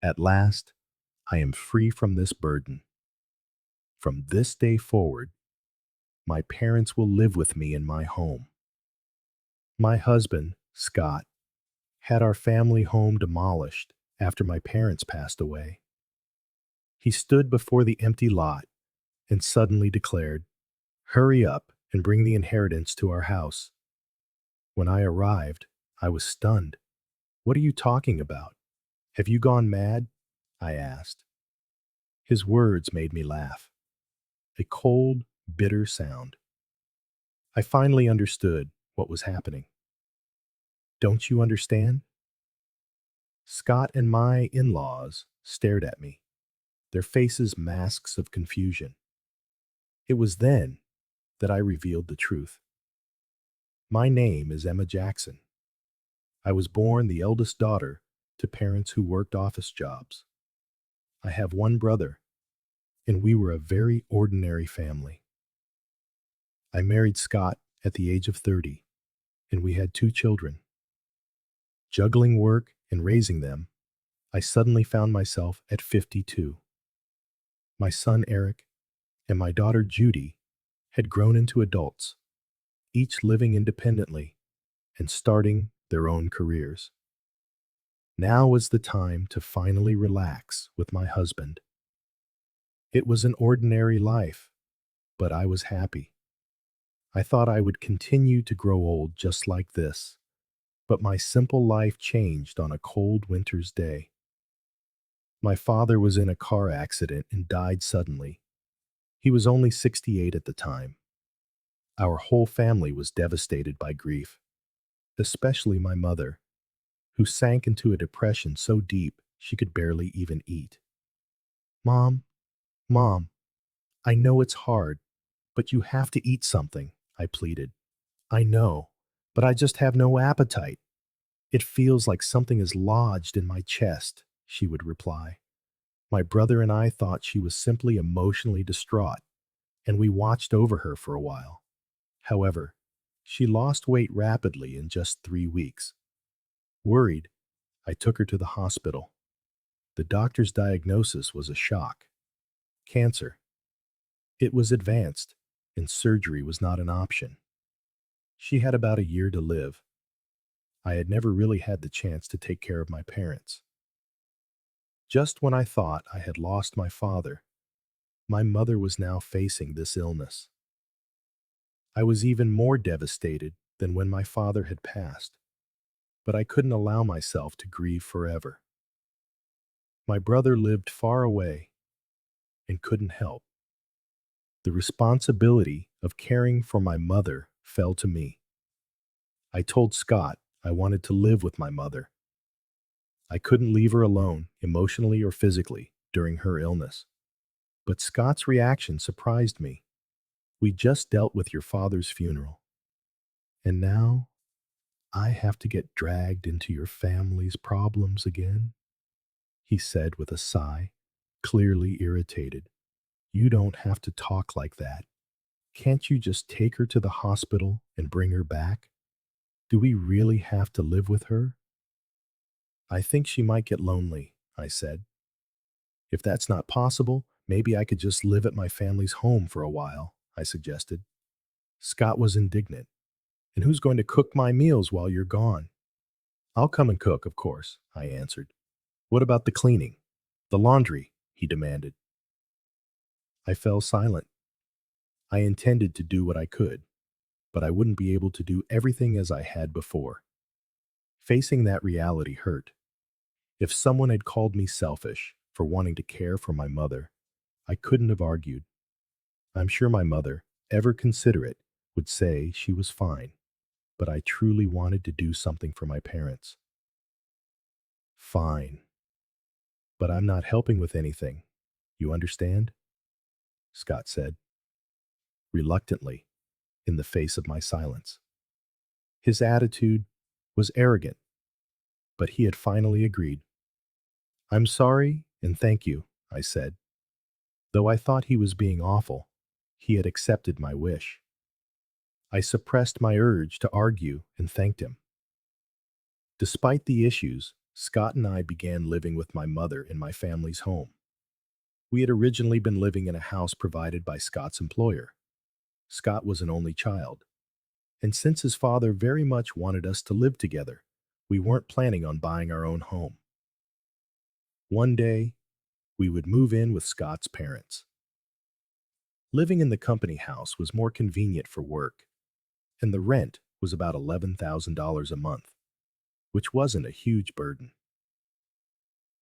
At last, I am free from this burden. From this day forward, my parents will live with me in my home. My husband, Scott, had our family home demolished after my parents passed away. He stood before the empty lot and suddenly declared, "Hurry up and bring the inheritance to our house." When I arrived, I was stunned. "What are you talking about? Have you gone mad?" I asked. His words made me laugh. A cold, bitter sound. I finally understood what was happening. "Don't you understand?" Scott and my in-laws stared at me, their faces masks of confusion. It was then that I revealed the truth. My name is Emma Jackson. I was born the eldest daughter to parents who worked office jobs. I have one brother, and we were a very ordinary family. I married Scott at the age of 30, and we had 2 children. Juggling work and raising them, I suddenly found myself at 52. My son Eric and my daughter Judy had grown into adults, each living independently and starting their own careers. Now was the time to finally relax with my husband. It was an ordinary life, but I was happy. I thought I would continue to grow old just like this, but my simple life changed on a cold winter's day. My father was in a car accident and died suddenly. He was only 68 at the time. Our whole family was devastated by grief, especially my mother, who sank into a depression so deep she could barely even eat. "Mom, Mom, I know it's hard, but you have to eat something," I pleaded. "I know, but I just have no appetite. It feels like something is lodged in my chest," she would reply. My brother and I thought she was simply emotionally distraught, and we watched over her for a while. However, she lost weight rapidly in just 3 weeks. Worried, I took her to the hospital. The doctor's diagnosis was a shock: cancer. It was advanced, and surgery was not an option. She had about a year to live. I had never really had the chance to take care of my parents. Just when I thought I had lost my father, my mother was now facing this illness. I was even more devastated than when my father had passed, but I couldn't allow myself to grieve forever. My brother lived far away and couldn't help. The responsibility of caring for my mother fell to me. I told Scott I wanted to live with my mother. I couldn't leave her alone, emotionally or physically, during her illness. But Scott's reaction surprised me. "We just dealt with your father's funeral, and now I have to get dragged into your family's problems again," he said with a sigh, clearly irritated. "You don't have to talk like that. Can't you just take her to the hospital and bring her back? Do we really have to live with her?" "I think she might get lonely," I said. "If that's not possible, maybe I could just live at my family's home for a while," I suggested. Scott was indignant. "And who's going to cook my meals while you're gone?" "I'll come and cook, of course," I answered. "What about the cleaning? The laundry?" he demanded. I fell silent. I intended to do what I could, but I wouldn't be able to do everything as I had before. Facing that reality hurt. If someone had called me selfish for wanting to care for my mother, I couldn't have argued. I'm sure my mother, ever considerate, would say she was fine, but I truly wanted to do something for my parents. "Fine, but I'm not helping with anything. You understand?" Scott said, reluctantly, in the face of my silence. His attitude was arrogant, but he had finally agreed. "I'm sorry and thank you," I said. Though I thought he was being awful, he had accepted my wish. I suppressed my urge to argue and thanked him. Despite the issues, Scott and I began living with my mother in my family's home. We had originally been living in a house provided by Scott's employer. Scott was an only child, and since his father very much wanted us to live together, we weren't planning on buying our own home. One day, we would move in with Scott's parents. Living in the company house was more convenient for work, and the rent was about $11,000 a month, which wasn't a huge burden.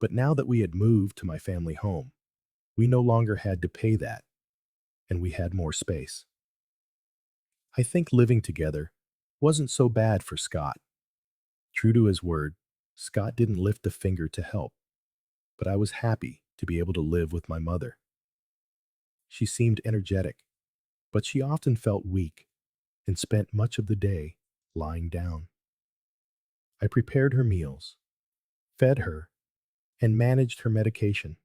But now that we had moved to my family home, we no longer had to pay that, and we had more space. I think living together wasn't so bad for Scott. True to his word, Scott didn't lift a finger to help, but I was happy to be able to live with my mother. She seemed energetic, but she often felt weak and spent much of the day lying down. I prepared her meals, fed her, and managed her medication.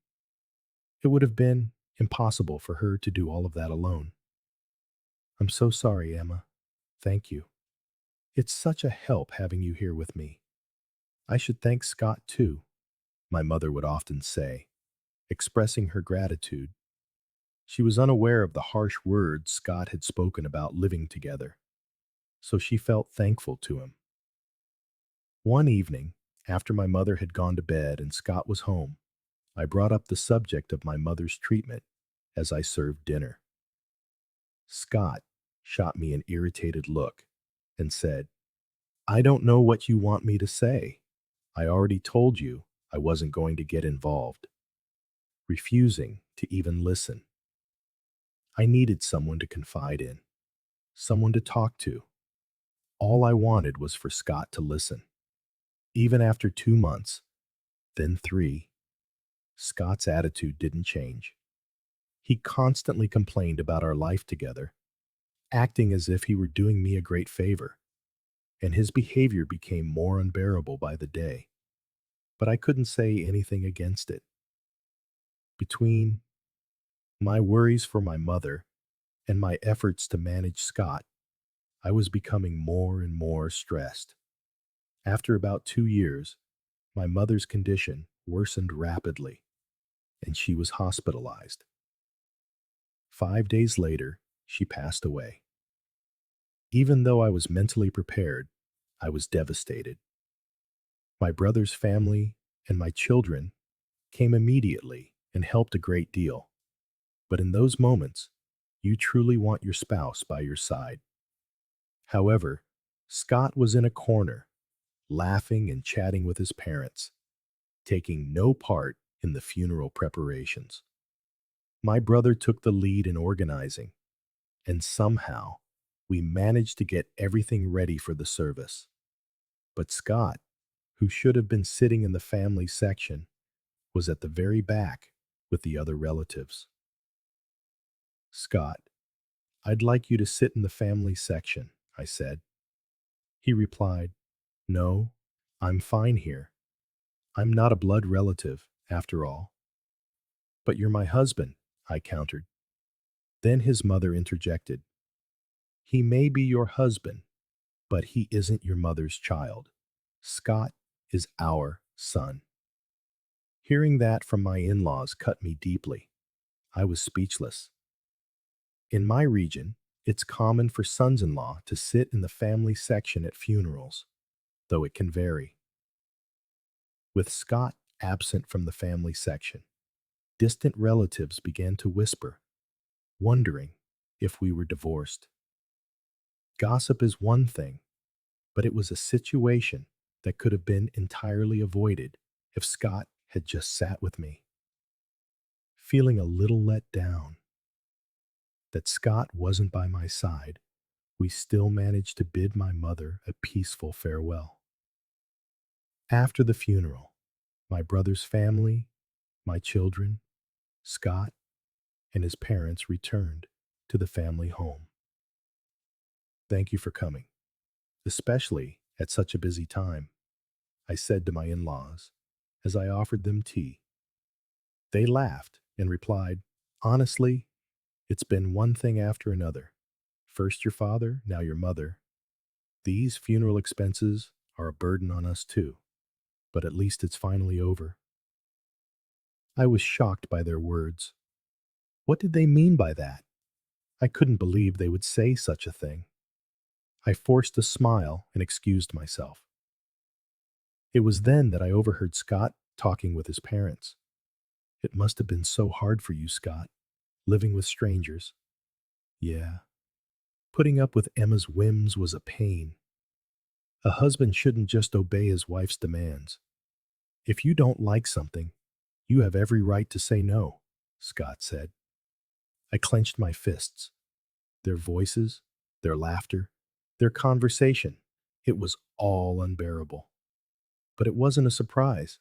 It would have been impossible for her to do all of that alone. I'm so sorry, Emma. Thank you. It's such a help having you here with me. I should thank Scott too, my mother would often say, expressing her gratitude. She was unaware of the harsh words Scott had spoken about living together, so she felt thankful to him. One evening, after my mother had gone to bed and Scott was home, I brought up the subject of my mother's treatment as I served dinner. Scott shot me an irritated look and said, I don't know what you want me to say. I already told you I wasn't going to get involved, refusing to even listen. I needed someone to confide in, someone to talk to. All I wanted was for Scott to listen. Even after 2 months, then 3, Scott's attitude didn't change. He constantly complained about our life together, acting as if he were doing me a great favor, and his behavior became more unbearable by the day. But I couldn't say anything against it. Between my worries for my mother and my efforts to manage Scott, I was becoming more and more stressed. After about 2 years, my mother's condition worsened rapidly, and she was hospitalized. 5 days later, she passed away. Even though I was mentally prepared, I was devastated. My brother's family and my children came immediately and helped a great deal. But in those moments, you truly want your spouse by your side. However, Scott was in a corner, laughing and chatting with his parents, taking no part in the funeral preparations. My brother took the lead in organizing, and somehow we managed to get everything ready for the service. But Scott, who should have been sitting in the family section, was at the very back with the other relatives. Scott, I'd like you to sit in the family section, I said. He replied, No, I'm fine here. I'm not a blood relative, after all. But you're my husband, I countered. Then his mother interjected. He may be your husband, but he isn't your mother's child. Scott is our son. Hearing that from my in-laws cut me deeply. I was speechless. In my region, it's common for sons-in-law to sit in the family section at funerals, though it can vary. With Scott absent from the family section, distant relatives began to whisper, wondering if we were divorced. Gossip is one thing, but it was a situation that could have been entirely avoided if Scott had just sat with me. Feeling a little let down that Scott wasn't by my side, we still managed to bid my mother a peaceful farewell. After the funeral, my brother's family, my children, Scott, and his parents returned to the family home. Thank you for coming, especially at such a busy time, I said to my in-laws as I offered them tea. They laughed and replied, Honestly, it's been one thing after another. First your father, now your mother. These funeral expenses are a burden on us too. but at least it's finally over. I was shocked by their words. What did they mean by that? I couldn't believe they would say such a thing. I forced a smile and excused myself. It was then that I overheard Scott talking with his parents. It must have been so hard for you, Scott, living with strangers. Yeah. Putting up with Emma's whims was a pain. A husband shouldn't just obey his wife's demands. If you don't like something, you have every right to say no, Scott said. I clenched my fists. Their voices, their laughter, their conversation, it was all unbearable. But it wasn't a surprise.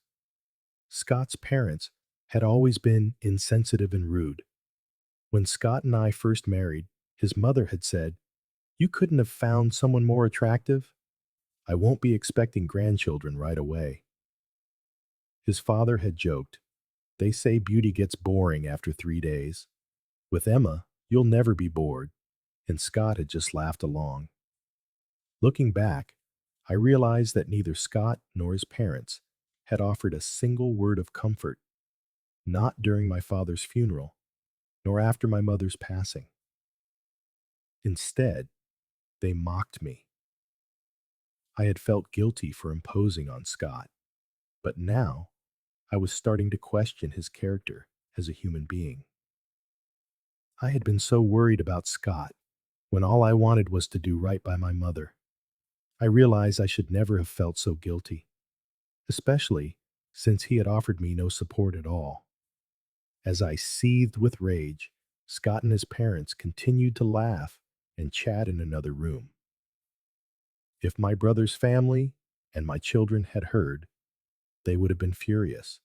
Scott's parents had always been insensitive and rude. When Scott and I first married, his mother had said, "You couldn't have found someone more attractive? I won't be expecting grandchildren right away." His father had joked, "They say beauty gets boring after 3 days. With Emma, you'll never be bored." And Scott had just laughed along. Looking back, I realized that neither Scott nor his parents had offered a single word of comfort, not during my father's funeral, nor after my mother's passing. Instead, they mocked me. I had felt guilty for imposing on Scott, but now I was starting to question his character as a human being. I had been so worried about Scott when all I wanted was to do right by my mother. I realized I should never have felt so guilty, especially since he had offered me no support at all. As I seethed with rage, Scott and his parents continued to laugh and chat in another room. If my brother's family and my children had heard, they would have been furious.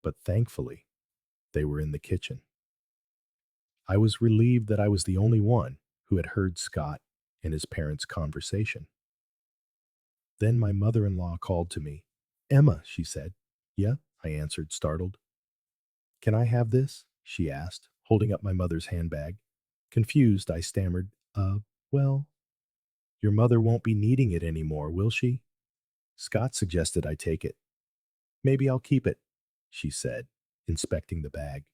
But thankfully, they were in the kitchen. I was relieved that I was the only one who had heard Scott and his parents' conversation. Then my mother-in-law called to me. "Emma," she said. "Yeah," I answered, startled. "Can I have this?" she asked, holding up my mother's handbag. Confused, I stammered, well, your mother won't be needing it anymore, will she?" Scott suggested I take it. "Maybe I'll keep it," she said, inspecting the bag.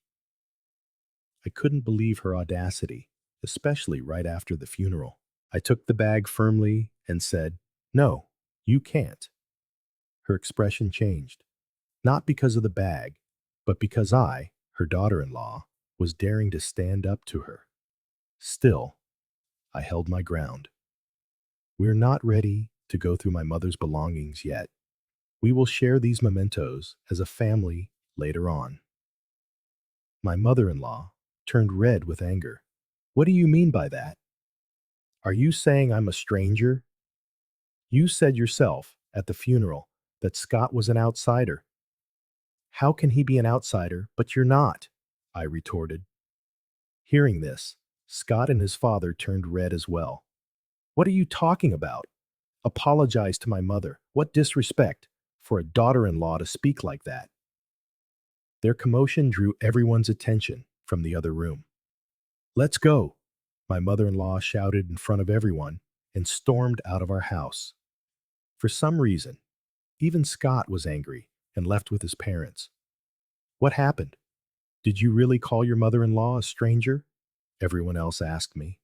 I couldn't believe her audacity, especially right after the funeral. I took the bag firmly and said, "No, you can't." Her expression changed, not because of the bag, but because I, her daughter-in-law, was daring to stand up to her. Still, I held my ground. "We're not ready to go through my mother's belongings yet. We will share these mementos as a family later on." My mother-in-law turned red with anger. "What do you mean by that? Are you saying I'm a stranger? You said yourself at the funeral that Scott was an outsider. How can he be an outsider, but you're not?" I retorted. Hearing this, Scott and his father turned red as well. "What are you talking about? Apologize to my mother. What disrespect for a daughter-in-law to speak like that." Their commotion drew everyone's attention from the other room. "Let's go," my mother-in-law shouted in front of everyone and stormed out of our house. For some reason, even Scott was angry and left with his parents. "What happened? Did you really call your mother-in-law a stranger?" everyone else asked me.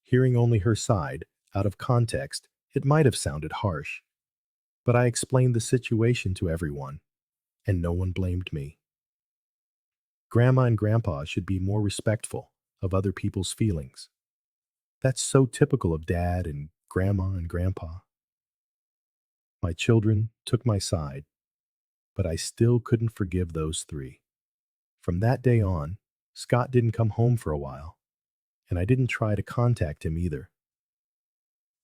Hearing only her side, out of context, it might have sounded harsh. But I explained the situation to everyone, and no one blamed me. Grandma and Grandpa should be more respectful of other people's feelings. That's so typical of Dad and Grandma and Grandpa. My children took my side, but I still couldn't forgive those three. From that day on, Scott didn't come home for a while, and I didn't try to contact him either.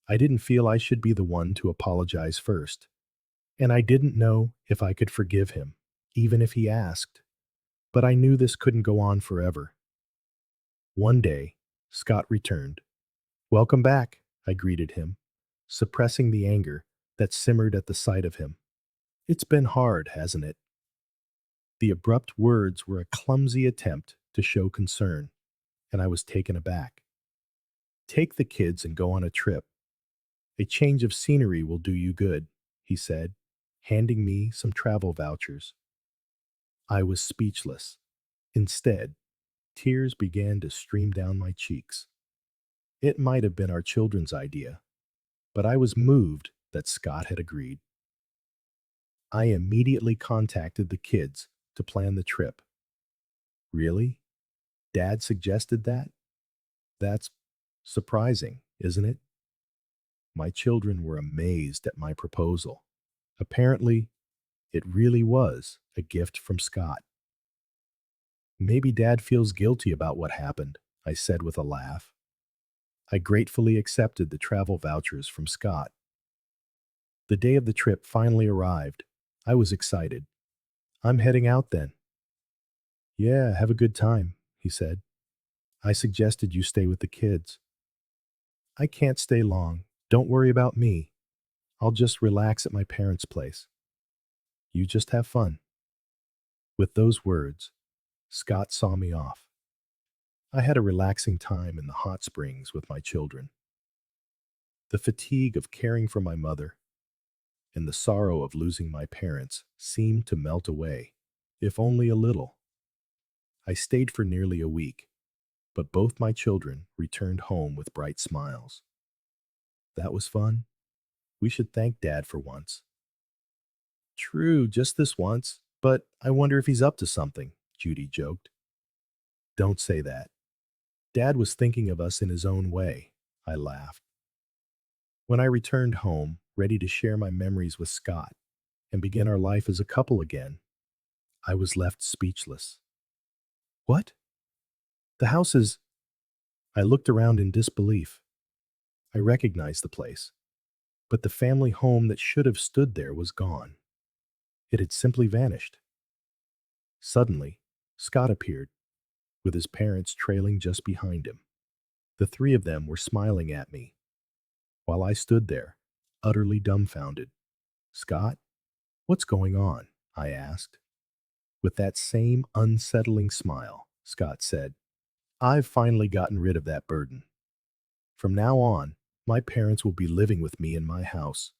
I didn't feel I should be the one to apologize first, and I didn't know if I could forgive him, even if he asked. But I knew this couldn't go on forever. One day, Scott returned. "Welcome back," I greeted him, suppressing the anger that simmered at the sight of him. "It's been hard, hasn't it?" The abrupt words were a clumsy attempt to show concern, and I was taken aback. "Take the kids and go on a trip. A change of scenery will do you good," he said, handing me some travel vouchers. I was speechless. Instead, tears began to stream down my cheeks. It might have been our children's idea, but I was moved that Scott had agreed. I immediately contacted the kids to plan the trip. Really? Dad suggested that? That's surprising, isn't it? My children were amazed at my proposal. Apparently, it really was a gift from Scott. Maybe Dad feels guilty about what happened, I said with a laugh. I gratefully accepted the travel vouchers from Scott. The day of the trip finally arrived. I was excited. I'm heading out then. Yeah, have a good time, he said. I suggested you stay with the kids. I can't stay long. Don't worry about me. I'll just relax at my parents' place. You just have fun. With those words, Scott saw me off. I had a relaxing time in the hot springs with my children. The fatigue of caring for my mother and the sorrow of losing my parents seemed to melt away, if only a little. I stayed for nearly a week, but both my children returned home with bright smiles. That was fun. We should thank Dad for once. True, just this once, but I wonder if he's up to something, Judy joked. Don't say that. Dad was thinking of us in his own way, I laughed. When I returned home, ready to share my memories with Scott and begin our life as a couple again, I was left speechless. What? The house is... I looked around in disbelief. I recognized the place, but the family home that should have stood there was gone. It had simply vanished. Suddenly, Scott appeared, with his parents trailing just behind him. The three of them were smiling at me, while I stood there, utterly dumbfounded. Scott, what's going on? I asked. With that same unsettling smile, Scott said, I've finally gotten rid of that burden. From now on, my parents will be living with me in my house.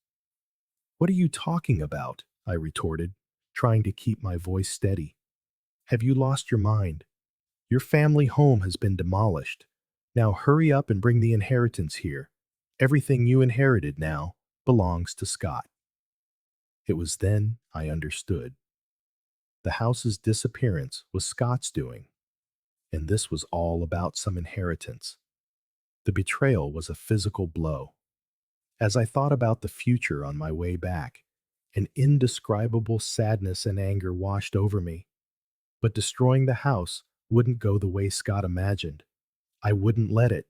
What are you talking about? I retorted, trying to keep my voice steady. Have you lost your mind? Your family home has been demolished. Now hurry up and bring the inheritance here. Everything you inherited now belongs to Scott. It was then I understood. The house's disappearance was Scott's doing, and this was all about some inheritance. The betrayal was a physical blow. As I thought about the future on my way back, an indescribable sadness and anger washed over me. But destroying the house wouldn't go the way Scott imagined. I wouldn't let it.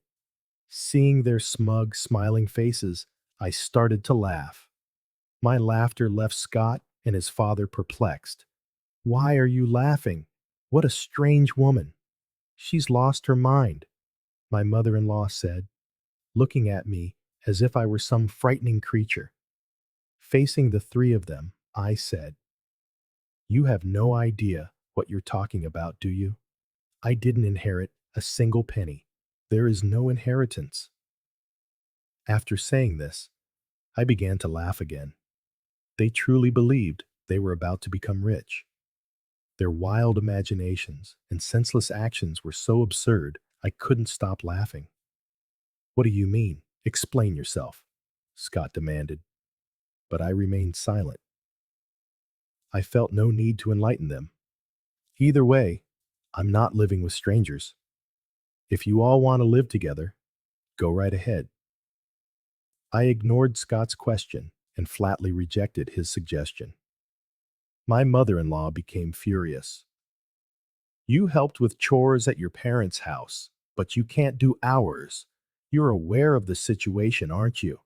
Seeing their smug, smiling faces, I started to laugh. My laughter left Scott and his father perplexed. Why are you laughing? What a strange woman. She's lost her mind, my mother-in-law said, looking at me as if I were some frightening creature. Facing the three of them, I said, You have no idea what you're talking about, do you? I didn't inherit a single penny. There is no inheritance. After saying this, I began to laugh again. They truly believed they were about to become rich. Their wild imaginations and senseless actions were so absurd, I couldn't stop laughing. What do you mean? Explain yourself, Scott demanded. But I remained silent. I felt no need to enlighten them. Either way, I'm not living with strangers. If you all want to live together, go right ahead. I ignored Scott's question and flatly rejected his suggestion. My mother-in-law became furious. You helped with chores at your parents' house, but you can't do ours. You're aware of the situation, aren't you?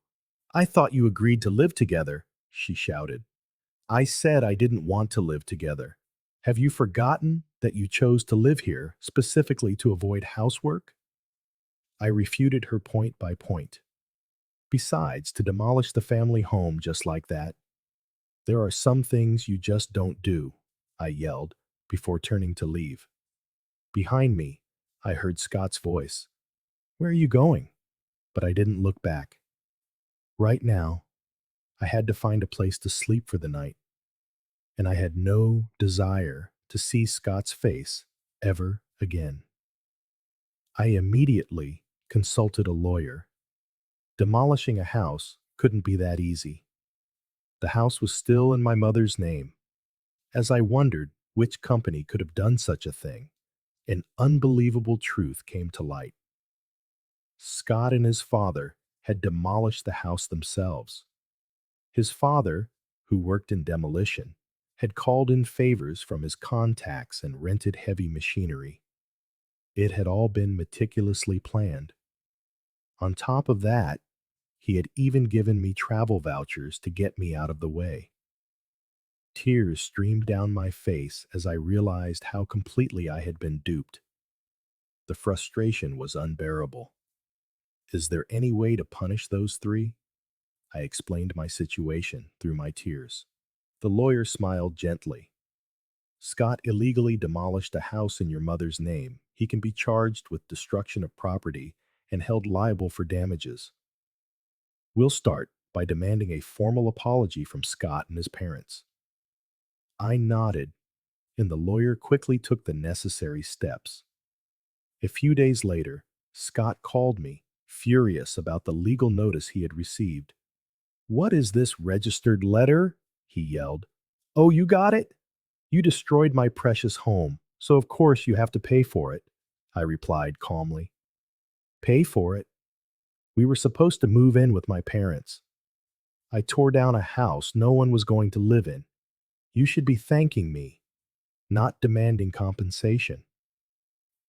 I thought you agreed to live together, she shouted. I said I didn't want to live together. Have you forgotten that you chose to live here specifically to avoid housework? I refuted her point by point. Besides, to demolish the family home just like that, there are some things you just don't do, I yelled before turning to leave. Behind me, I heard Scott's voice. Where are you going? But I didn't look back. Right now, I had to find a place to sleep for the night. and I had no desire to see Scott's face ever again. I immediately consulted a lawyer. Demolishing a house couldn't be that easy. The house was still in my mother's name. As I wondered which company could have done such a thing, an unbelievable truth came to light. Scott and his father had demolished the house themselves. His father, who worked in demolition, had called in favors from his contacts and rented heavy machinery. It had all been meticulously planned. On top of that, he had even given me travel vouchers to get me out of the way. Tears streamed down my face as I realized how completely I had been duped. The frustration was unbearable. Is there any way to punish those three? I explained my situation through my tears. The lawyer smiled gently. Scott illegally demolished a house in your mother's name. He can be charged with destruction of property and held liable for damages. We'll start by demanding a formal apology from Scott and his parents. I nodded, and the lawyer quickly took the necessary steps. A few days later, Scott called me, furious about the legal notice he had received. "What is this registered letter?" he yelled. "Oh, you got it? You destroyed my precious home, so of course you have to pay for it," I replied calmly. "Pay for it? We were supposed to move in with my parents. I tore down a house no one was going to live in. You should be thanking me, not demanding compensation.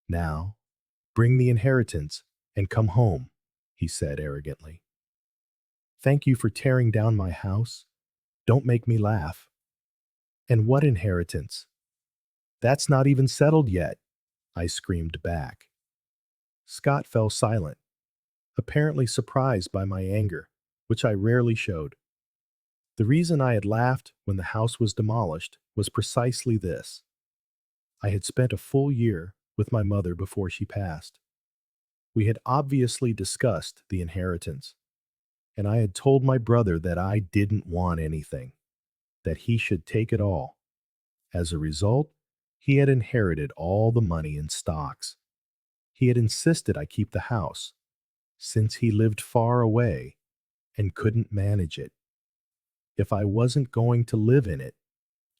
Now, bring the inheritance and come home," he said arrogantly. "Thank you for tearing down my house. Don't make me laugh." "And what inheritance? That's not even settled yet," I screamed back. Scott fell silent, apparently surprised by my anger, which I rarely showed. The reason I had laughed when the house was demolished was precisely this. I had spent a full year with my mother before she passed. We had obviously discussed the inheritance, and I had told my brother that I didn't want anything, that he should take it all. As a result, he had inherited all the money in stocks. He had insisted I keep the house, since he lived far away and couldn't manage it. If I wasn't going to live in it,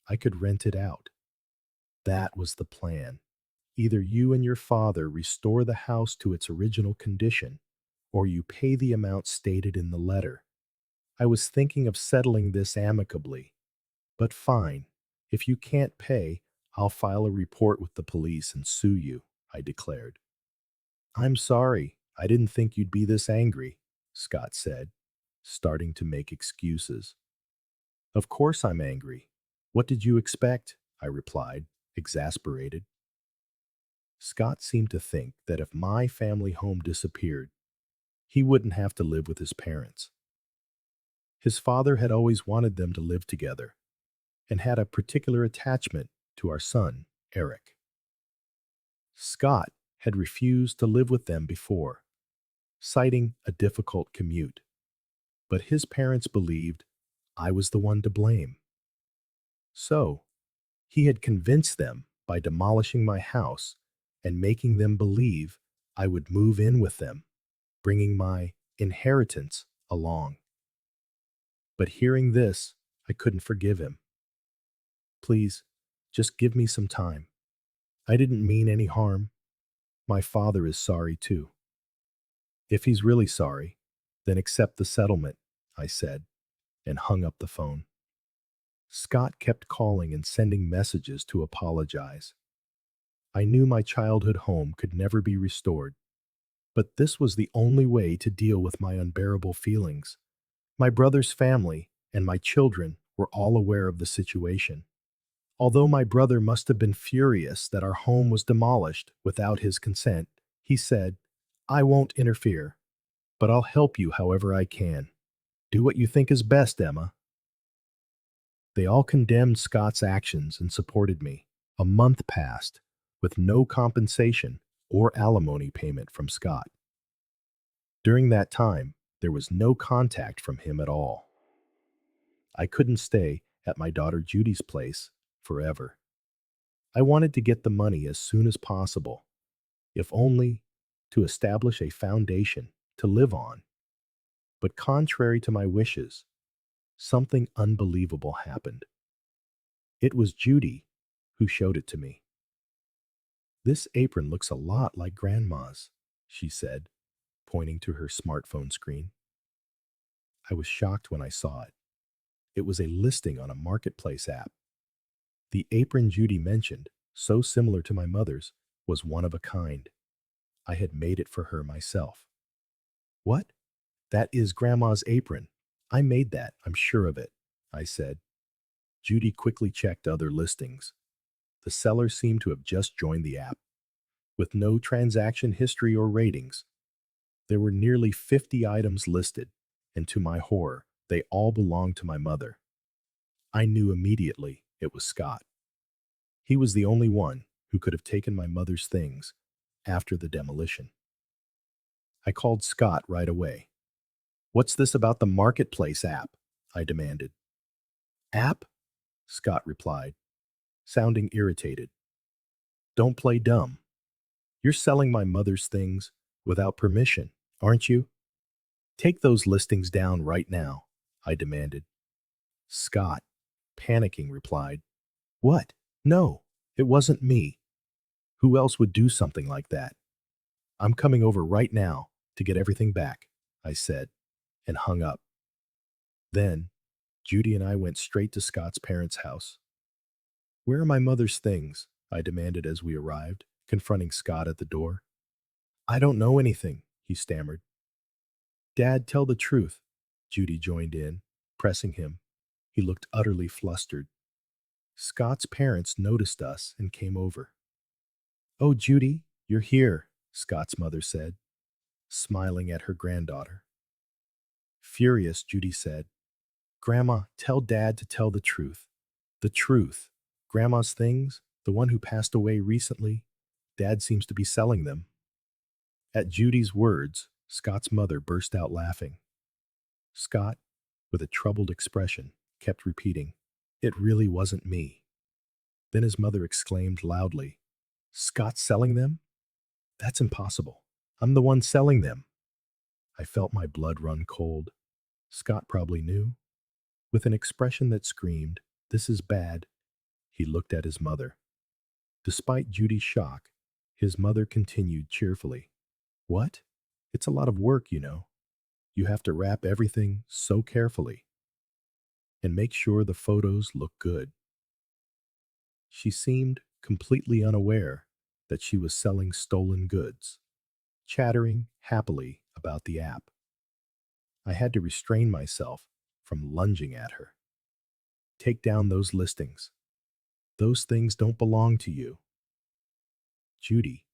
I could rent it out. That was the plan. Either you and your father restore the house to its original condition, or you pay the amount stated in the letter. I was thinking of settling this amicably, but fine. If you can't pay, I'll file a report with the police and sue you, I declared. "I'm sorry. I didn't think you'd be this angry," Scott said, starting to make excuses. "Of course I'm angry. What did you expect?" I replied, exasperated. Scott seemed to think that if my family home disappeared, he wouldn't have to live with his parents. His father had always wanted them to live together and had a particular attachment to our son, Eric. Scott had refused to live with them before, citing a difficult commute, but his parents believed I was the one to blame. So, he had convinced them by demolishing my house and making them believe I would move in with them, bringing my inheritance along. But hearing this, I couldn't forgive him. "Please, just give me some time. I didn't mean any harm. My father is sorry too." "If he's really sorry, then accept the settlement," I said, and hung up the phone. Scott kept calling and sending messages to apologize. I knew my childhood home could never be restored, but this was the only way to deal with my unbearable feelings. My brother's family and my children were all aware of the situation. Although my brother must have been furious that our home was demolished without his consent, he said, "I won't interfere, but I'll help you however I can. Do what you think is best, Emma." They all condemned Scott's actions and supported me. A month passed with no compensation or alimony payment from Scott. During that time, there was no contact from him at all. I couldn't stay at my daughter Judy's place forever. I wanted to get the money as soon as possible, if only to establish a foundation to live on. But contrary to my wishes, something unbelievable happened. It was Judy who showed it to me. "This apron looks a lot like Grandma's," she said, pointing to her smartphone screen. I was shocked when I saw it. It was a listing on a marketplace app. The apron Judy mentioned, so similar to my mother's, was one of a kind. I had made it for her myself. "What? That is Grandma's apron. I made that, I'm sure of it," I said. Judy quickly checked other listings. The seller seemed to have just joined the app. With no transaction history or ratings, there were nearly 50 items listed, and to my horror, they all belonged to my mother. I knew immediately it was Scott. He was the only one who could have taken my mother's things after the demolition. I called Scott right away. "What's this about the marketplace app?" I demanded. "App?" Scott replied, sounding irritated. "Don't play dumb. You're selling my mother's things without permission, aren't you? Take those listings down right now," I demanded. Scott, panicking, replied, "What? No, it wasn't me. Who else would do something like that? I'm coming over right now to get everything back," I said, and hung up. Then, Judy and I went straight to Scott's parents' house. "Where are my mother's things?" I demanded as we arrived, confronting Scott at the door. "I don't know anything," he stammered. "Dad, tell the truth," Judy joined in, pressing him. He looked utterly flustered. Scott's parents noticed us and came over. "Oh, Judy, you're here," Scott's mother said, smiling at her granddaughter. Furious, Judy said, "Grandma, tell Dad to tell the truth. The truth. Grandma's things, the one who passed away recently, Dad seems to be selling them." At Judy's words, Scott's mother burst out laughing. Scott, with a troubled expression, kept repeating, "It really wasn't me." Then his mother exclaimed loudly, "Scott's selling them? That's impossible. I'm the one selling them." I felt my blood run cold. Scott probably knew. With an expression that screamed, "This is bad," he looked at his mother. Despite Judy's shock, his mother continued cheerfully, "What? It's a lot of work, you know. You have to wrap everything so carefully and make sure the photos look good." She seemed completely unaware that she was selling stolen goods, chattering happily about the app. I had to restrain myself from lunging at her. "Take down those listings. Those things don't belong to you." Judy,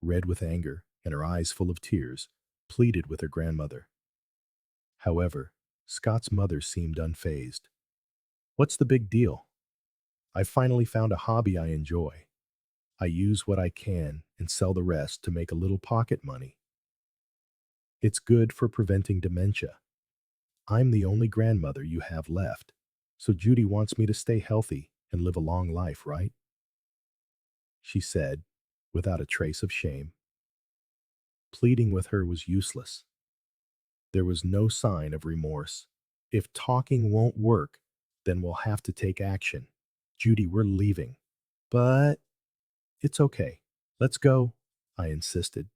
red with anger and her eyes full of tears, pleaded with her grandmother. However, Scott's mother seemed unfazed. "What's the big deal? I finally found a hobby I enjoy. I use what I can and sell the rest to make a little pocket money. It's good for preventing dementia. I'm the only grandmother you have left, so Judy wants me to stay healthy and live a long life, right?" she said, without a trace of shame. Pleading with her was useless. There was no sign of remorse. "If talking won't work, then we'll have to take action. Judy, we're leaving." "But it's okay. Let's go," I insisted,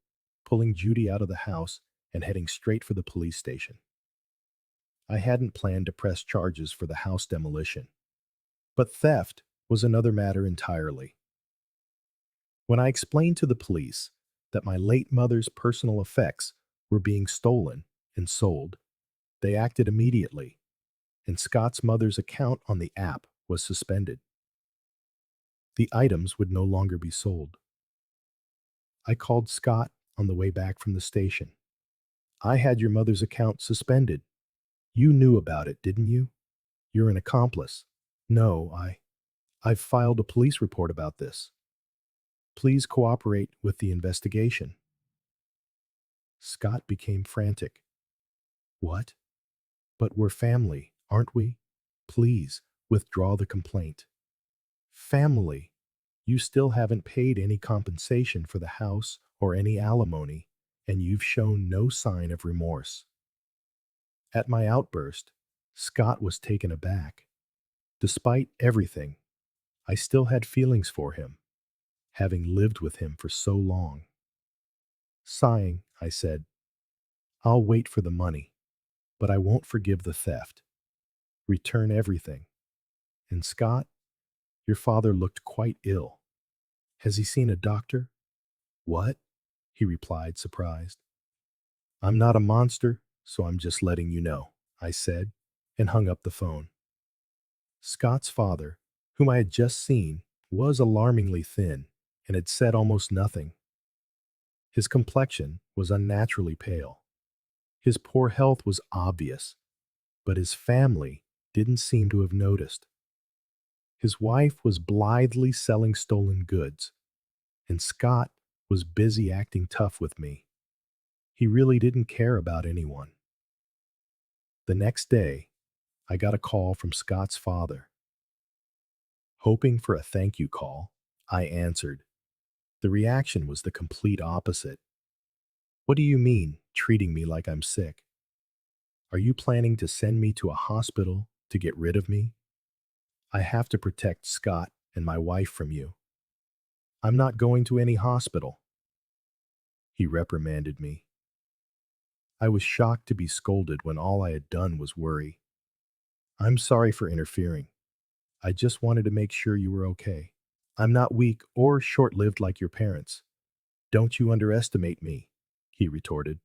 pulling Judy out of the house and heading straight for the police station. I hadn't planned to press charges for the house demolition, but theft was another matter entirely. When I explained to the police that my late mother's personal effects were being stolen and sold, they acted immediately, and Scott's mother's account on the app was suspended. The items would no longer be sold. I called Scott on the way back from the station. "I had your mother's account suspended. You knew about it, didn't you? You're an accomplice." "No, I've filed a police report about this. Please cooperate with the investigation." Scott became frantic. "What? But we're family, aren't we? Please, withdraw the complaint. Family, you still haven't paid any compensation for the house or any alimony, and you've shown no sign of remorse. At my outburst, Scott was taken aback. Despite everything, I still had feelings for him, having lived with him for so long. Sighing, I said, I'll wait for the money, but I won't forgive the theft. Return everything. And Scott, your father looked quite ill. Has he seen a doctor? What? He replied, surprised. I'm not a monster, so I'm just letting you know, I said, and hung up the phone. Scott's father, whom I had just seen, was alarmingly thin and had said almost nothing. His complexion was unnaturally pale. His poor health was obvious, but his family didn't seem to have noticed. His wife was blithely selling stolen goods, and Scott was busy acting tough with me. He really didn't care about anyone. The next day, I got a call from Scott's father. Hoping for a thank you call, I answered. The reaction was the complete opposite. What do you mean, treating me like I'm sick? Are you planning to send me to a hospital to get rid of me? I have to protect Scott and my wife from you. I'm not going to any hospital. He reprimanded me. I was shocked to be scolded when all I had done was worry. I'm sorry for interfering. I just wanted to make sure you were okay. I'm not weak or short-lived like your parents. Don't you underestimate me, he retorted.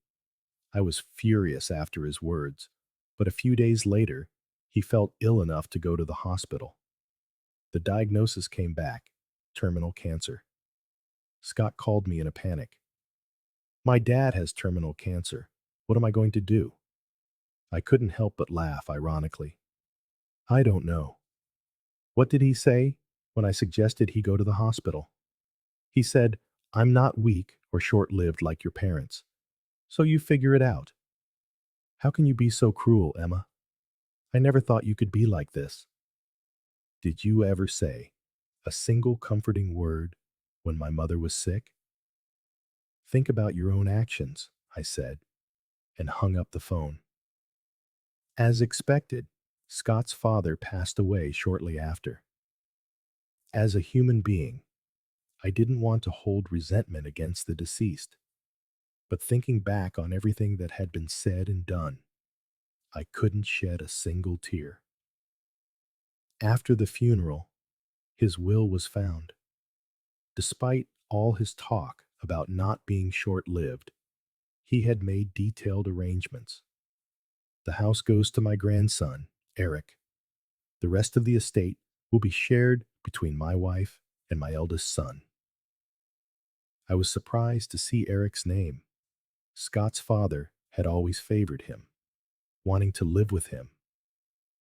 I was furious after his words, but a few days later, he felt ill enough to go to the hospital. The diagnosis came back, terminal cancer. Scott called me in a panic. My dad has terminal cancer. What am I going to do? I couldn't help but laugh, ironically. I don't know. What did he say when I suggested he go to the hospital? He said, I'm not weak or short-lived like your parents, so you figure it out. How can you be so cruel, Emma? I never thought you could be like this. Did you ever say a single comforting word when my mother was sick? Think about your own actions, I said, and hung up the phone. As expected, Scott's father passed away shortly after. As a human being, I didn't want to hold resentment against the deceased, but thinking back on everything that had been said and done, I couldn't shed a single tear. After the funeral, his will was found. Despite all his talk about not being short-lived, he had made detailed arrangements. The house goes to my grandson, Eric. The rest of the estate will be shared between my wife and my eldest son. I was surprised to see Eric's name. Scott's father had always favored him, wanting to live with him.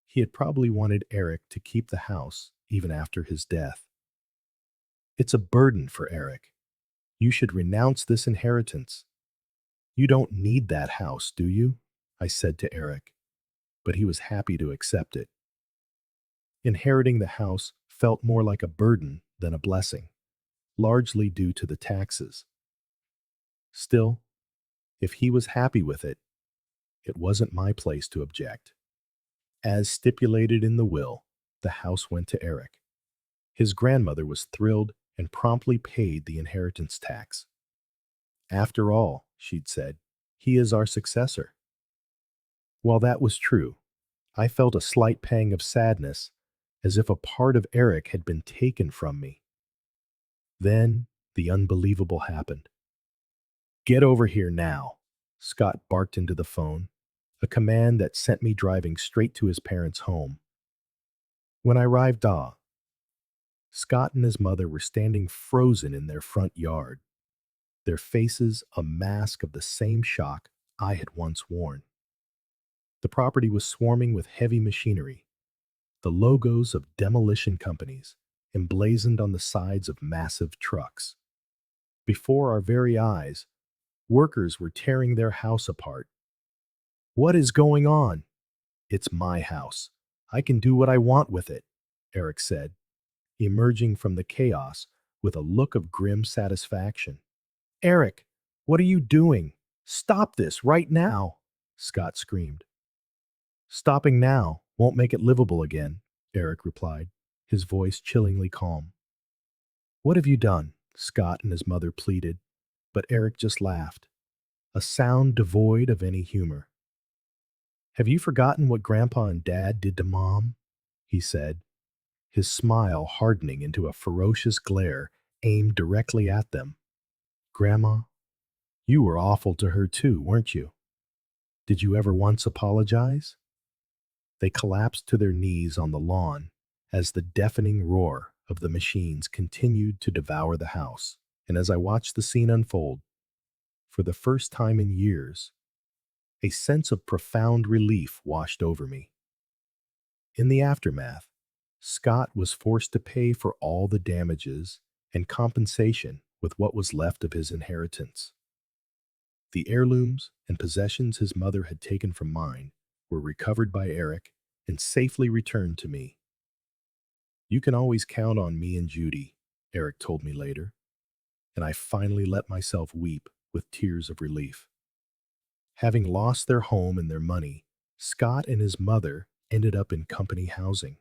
He had probably wanted Eric to keep the house even after his death. It's a burden for Eric. You should renounce this inheritance. You don't need that house, do you? I said to Eric, but he was happy to accept it. Inheriting the house felt more like a burden than a blessing, largely due to the taxes. Still, if he was happy with it, it wasn't my place to object. As stipulated in the will, the house went to Eric. His grandmother was thrilled and promptly paid the inheritance tax. After all, she'd said, he is our successor. While that was true, I felt a slight pang of sadness, as if a part of Eric had been taken from me. Then the unbelievable happened. Get over here now, Scott barked into the phone, a command that sent me driving straight to his parents' home. When I arrived, Scott and his mother were standing frozen in their front yard, their faces a mask of the same shock I had once worn. The property was swarming with heavy machinery, the logos of demolition companies emblazoned on the sides of massive trucks. Before our very eyes, workers were tearing their house apart. What is going on? It's my house. I can do what I want with it, Eric said, emerging from the chaos with a look of grim satisfaction. Eric, what are you doing? Stop this right now, Scott screamed. Stopping now won't make it livable again, Eric replied, his voice chillingly calm. What have you done? Scott and his mother pleaded, but Eric just laughed, a sound devoid of any humor. Have you forgotten what Grandpa and Dad did to Mom? He said, his smile hardening into a ferocious glare aimed directly at them. Grandma, you were awful to her too, weren't you? Did you ever once apologize? They collapsed to their knees on the lawn as the deafening roar of the machines continued to devour the house. And as I watched the scene unfold, for the first time in years, a sense of profound relief washed over me. In the aftermath, Scott was forced to pay for all the damages and compensation with what was left of his inheritance. The heirlooms and possessions his mother had taken from mine were recovered by Eric and safely returned to me. You can always count on me and Judy, Eric told me later, and I finally let myself weep with tears of relief. Having lost their home and their money, Scott and his mother ended up in company housing.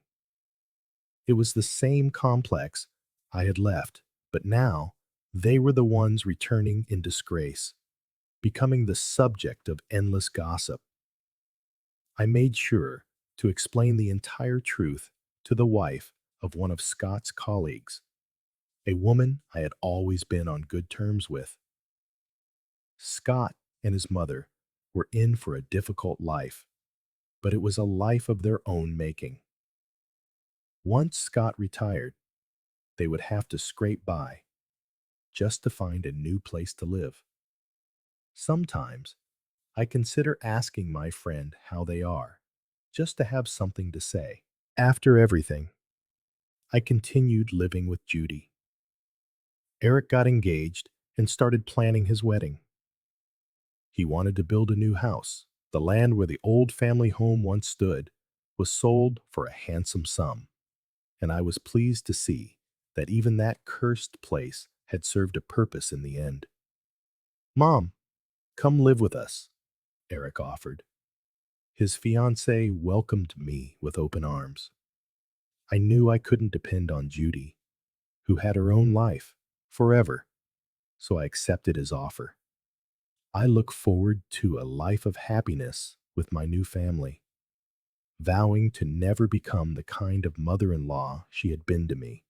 It was the same complex I had left, but now they were the ones returning in disgrace, becoming the subject of endless gossip. I made sure to explain the entire truth to the wife of one of Scott's colleagues, a woman I had always been on good terms with. Scott and his mother were in for a difficult life, but it was a life of their own making. Once Scott retired, they would have to scrape by just to find a new place to live. Sometimes I consider asking my friend how they are, just to have something to say. After everything, I continued living with Judy. Eric got engaged and started planning his wedding. He wanted to build a new house. The land where the old family home once stood was sold for a handsome sum, and I was pleased to see that even that cursed place had served a purpose in the end. Mom, come live with us, Eric offered. His fiancée welcomed me with open arms. I knew I couldn't depend on Judy, who had her own life, forever, so I accepted his offer. I look forward to a life of happiness with my new family, vowing to never become the kind of mother-in-law she had been to me.